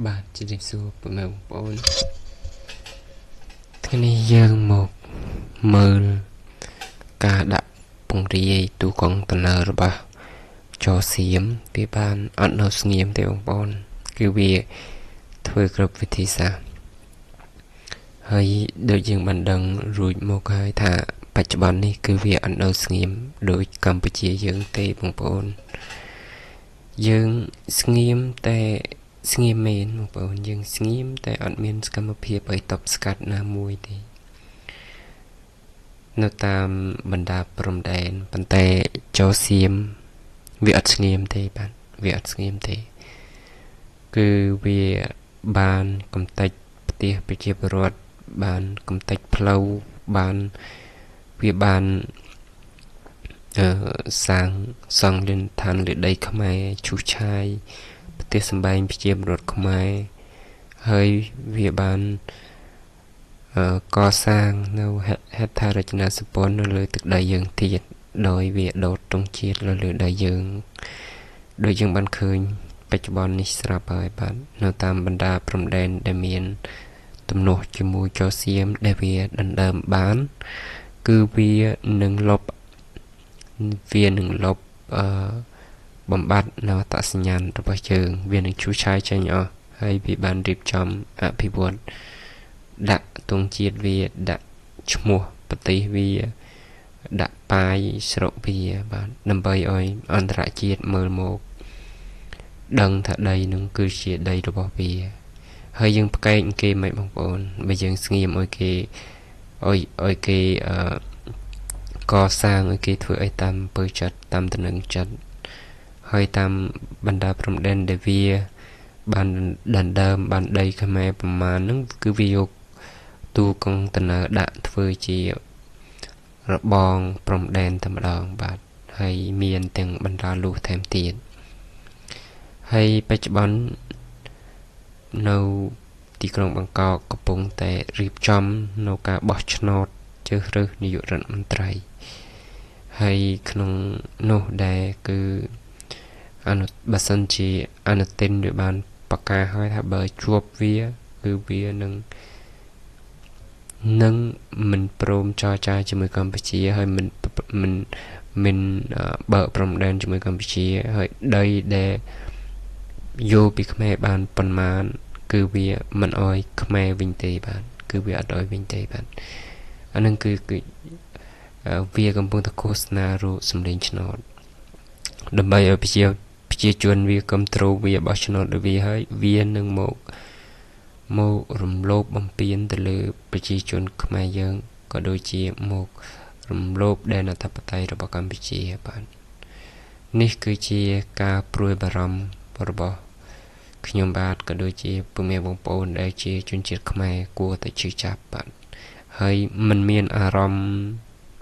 បាទជម្រាបសួរពុកម៉ែបងប្អូនថ្ងៃនេះយើងមកមើលការដាក់ពង្រាយទូកុងតឺន័ររបស់ចសៀមវាបានអត់នៅស្ងៀមទេបងប្អូនគឺវាធ្វើគ្រប់វិធីសាស្ត្រហើយដូចយើងបានដឹងរួចមកហើយថាបច្ចុប្បន្ននេះគឺវាអត់នៅស្ងៀមដូចកម្ពុជាយើងទេបងប្អូនយើងស្ងៀមតែស្ងៀមមែនបងប្អូនយើងស្ងៀមតែអត់មានសកម្មភាពឲ្យតបស្កាត់ណាមួយទេនៅតាមបណ្ដាព្រំដែនប៉ុន្តែចោសៀមវាអត់ស្ងៀមទេបាទវាអត់ស្ងៀមទេគឺវាបានកំទេចផ្ទះប្រជាពលរដ្ឋបានកំទេចផ្លូវបានវាបានសាងសង់លិនឋានលើដីខ្មែរឈូសឆាយប្រទេសសម្បែងប្រជាពលរដ្ឋខ្មែរហើយវាបានកសាងនៅហេដ្ឋារចនាសម្ព័ន្ធនៅលើទឹកដីយើងទៀតដោយវាដកទង់ជាតិលើដីយើងដោយយើងបានឃើញបច្ចុប្បន្ននេះស្រាប់ហើយបាទនៅតាមបណ្ដាព្រំដែនដែលមានទំនាស់ជាមួយចោសៀមដែលវាដណ្ដើមបានគឺវានឹងលុបបំបត្តិនៅអត្តសញ្ញាណរបស់យើងវានឹងឈូសឆាយចេញអស់ហើយវាបានរៀបចំអភិវឌ្ឍដាក់ទង់ជាតិវាដាក់ឈ្មោះប្រទេសវាដាក់ប៉ាយស្រុកវាបាទដើម្បីឲ្យអន្តរជាតិមើលមកដឹងថាដីនឹងគឺជាដីរបស់វាហើយយើងផ្កែកគេមិនបងប្អូនបើយើងស្ងៀមឲ្យគេកសាងឲ្យគេធ្វើអីតាមពើចិត្តតាមតំណែងចិត្តហើយតាមបណ្ដាព្រំដែនដែលវាបានដណ្ដើមបានដីខ្មែរប្រមាណហ្នឹងគឺវាយកទូកុងតឺន័រដាក់ធ្វើជារបងព្រំដែនតែម្ដងបាទហើយមានទាំងបណ្ដាលូសថែមទៀតហើយបច្ចុប្បន្ននៅទីក្រុងបាងកកកំពុងតែរៀបចំនៅការបោះឆ្នោតជ្រើសរើសនាយករដ្ឋមន្ត្រីហើយក្នុងនោះដែរគឺបើសិនជាអនុទិនវាបានប្រកាសហើយថាបើជួបវាគឺវានឹងមិនព្រមចរចាជាមួយកម្ពុជាហើយមិនបើកព្រំដែនជាមួយកម្ពុជាហើយដីដែលយកពីខ្មែរបានប៉ុន្មានគឺវាមិនអោយខ្មែរវិញទេបាទគឺវាអត់អោយវិញទេបាទអានឹងគឺវាកំពុងតែឃោសនារកសម្លេងឆ្នោតដើម្បីឲ្យប្រជាជនវាគ្រប់គ្រងវាបោះឆ្នោតទៅវាហើយវានឹងមករំលោភបំពានទៅលើប្រជាជនខ្មែរយើងក៏ដូចជាមករំលោភដែនអធិបតេយ្យរបស់កម្ពុជាបាទនេះគឺជាការព្រួយបារម្ភរបស់ខ្ញុំបាទក៏ដូចជាពុកម៉ែបងប្អូនដែលជាជនជាតិខ្មែរគួរតែជឿចាប់បាទហើយមិនមានអារម្មណ៍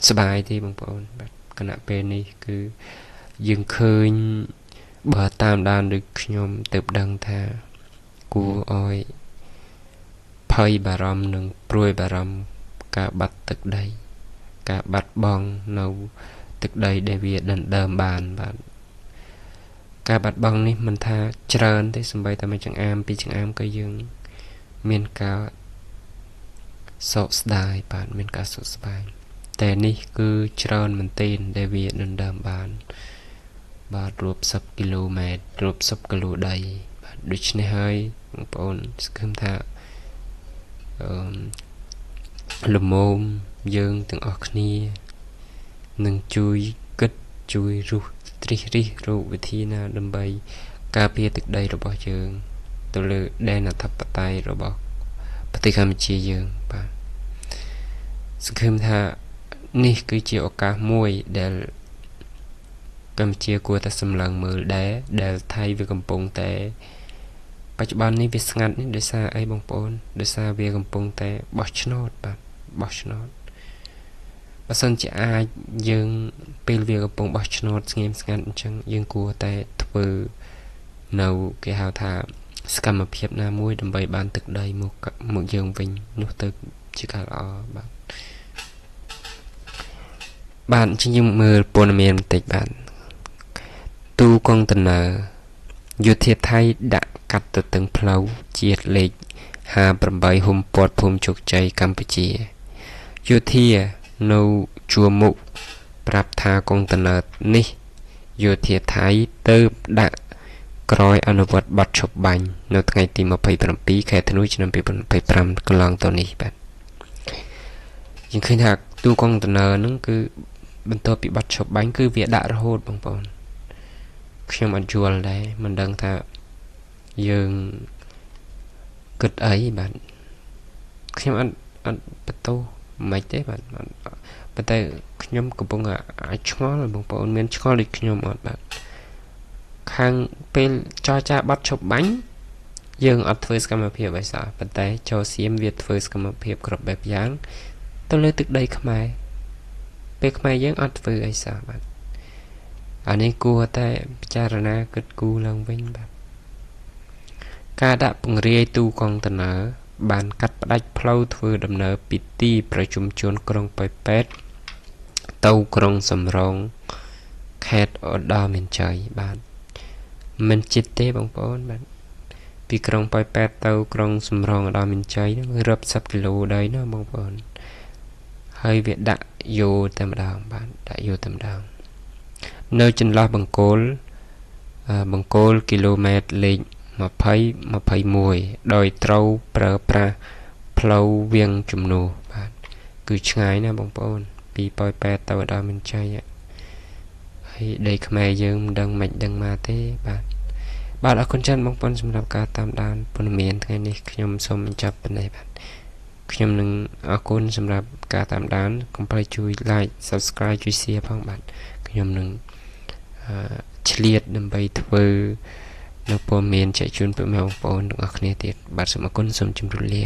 ស្បាយទេបងប្អូនបាទគណៈពេលនេះគឺយើងឃើញបើតាមដានដូចខ្ញុំទៅដឹងថាគួរឲ្យភ័យបារម្ភនិងព្រួយបារម្ភការបាត់ទឹកដីការបាត់បង់នៅទឹកដីដែលវាដណ្ដើមបានបាទការបាត់បង់នេះមិនថាច្រើនទេសូម្បីតែមួយចង្អាមពីរចង្អាមក៏យើងមានការសោកស្ដាយបាទមានការសោកស្ដាយតែនេះគឺច្រើនមែនទែនដែលវាដណ្ដើមបានបាទរាប់10គីឡូម៉ែត្ររាប់10គីឡូដីបាទដូច្នេះហើយបងប្អូនសង្ឃឹមថាលំមយើងទាំងអស់គ្នានឹងជួយគិតជួយត្រិះរិះរកវិធីណាដើម្បីការពារទឹកដីរបស់យើងទៅលើដែនអធិបតេយ្យរបស់ប្រទេសកម្ពុជាយើងបាទសង្ឃឹមថានេះគឺជាឱកាសមួយដែលកម្ពុជាគួរតែសម្លឹងមើលដែរដែលថៃវាកំពុងតែបច្ចុប្បន្ននេះវាស្ងាត់នេះដោយសារអីបងប្អូនដោយសារវាកំពុងតែបោះឆ្នោតបាទបោះឆ្នោតបើសិនជាអាចយើងពេលវាកំពុងបោះឆ្នោតស្ងៀមស្ងាត់អញ្ចឹងយើងគួរតែធ្វើនៅគេហៅថាសកម្មភាពណាមួយដើម្បីបានទឹកដីមកយើងវិញនោះទៅជាការល្អបាទអញ្ចឹងយើងមើលព័ត៌មានបន្តិចបាទទូកុងតឺន័រយោធាថៃដាក់ កាត់ទៅទាំងផ្លូវជាតិលេខ58ហ៊ុំពាត់ភូមិជោគជ័យកម្ពុជាយោធានៅជួរមុខប្រាប់ថាកុងតឺន័រនេះយោធាថៃទៅដាក់ក្រោយអនុវត្តបទឈប់បាញ់នៅថ្ងៃទី27ខែធ្នូឆ្នាំ2025កន្លងទៅនេះបាទយើងឃើញថាទូកុងតឺន័រហ្នឹងគឺបន្ទាប់ពីបទឈប់បាញ់គឺវាដាក់រហូតបងប្អូនខ្ញុំអត់យល់ដែរមិនដឹងថាយើងគិតអីបាទខ្ញុំអត់បន្ទោសមិនទេបាទប៉ុន្តែខ្ញុំកំពុងអាចឆ្ងល់បងប្អូនមានឆ្ងល់ដូចខ្ញុំអត់បាទខាងពេលចរចាបាត់ឈប់បាញ់យើងអត់ធ្វើសកម្មភាពអីសោះប៉ុន្តែចូលសៀមវាធ្វើសកម្មភាពគ្រប់បែបយ៉ាងទៅលើទឹកដីខ្មែរពេលខ្មែរយើងអត់ធ្វើអីសោះបាទអានេះគួរតែពិចារណាគិតគូរឡើងវិញបាទការដាក់ពង្រាយទូកុងតឺន័របានកាត់ផ្ដាច់ផ្លូវធ្វើដំណើរពីទីប្រជុំជនក្រុងប៉ោយប៉ែតទៅក្រុងសំរងខេត្តឧត្តរមានជ័យបាទមិនចិត្តទេបងប្អូនបាទពីក្រុងប៉ោយប៉ែតទៅក្រុងសំរងឧត្តរមានជ័យហ្នឹងរាប់សិបគីឡូដែរណាបងប្អូនហើយវាដាក់យោតែម្ដងបាទដាក់យោតែម្ដងនៅចន្លោះបង្គោលគីឡូម៉ែត្រលេខ20-21ដោយត្រូវប្រើប្រាស់ផ្លូវវាងជំនួសបាទគឺឆ្ងាយណាបងប្អូនពីប៉ោយប៉ែតទៅឧត្តរមានជ័យហើយដីខ្មែរយើងមិនដឹងមិនដឹងមកទេបាទអរគុណច្រើនបងប្អូនសម្រាប់ការតាមដានព័ត៌មានថ្ងៃនេះខ្ញុំសូមបញ្ចប់ប៉ុណ្ណេះបាទខ្ញុំនឹងអរគុណសម្រាប់ការតាមដានកុំភ្លេចជួយ like subscribe ជួយ share ផងបាទខ្ញុំនឹងឆ្លៀតដើម្បីធ្វើនៅព័ត៌មានចែកជូនពីបងប្អូនទាំងអស់គ្នាទៀតបាទសូមអរគុណសូមជម្រាបលា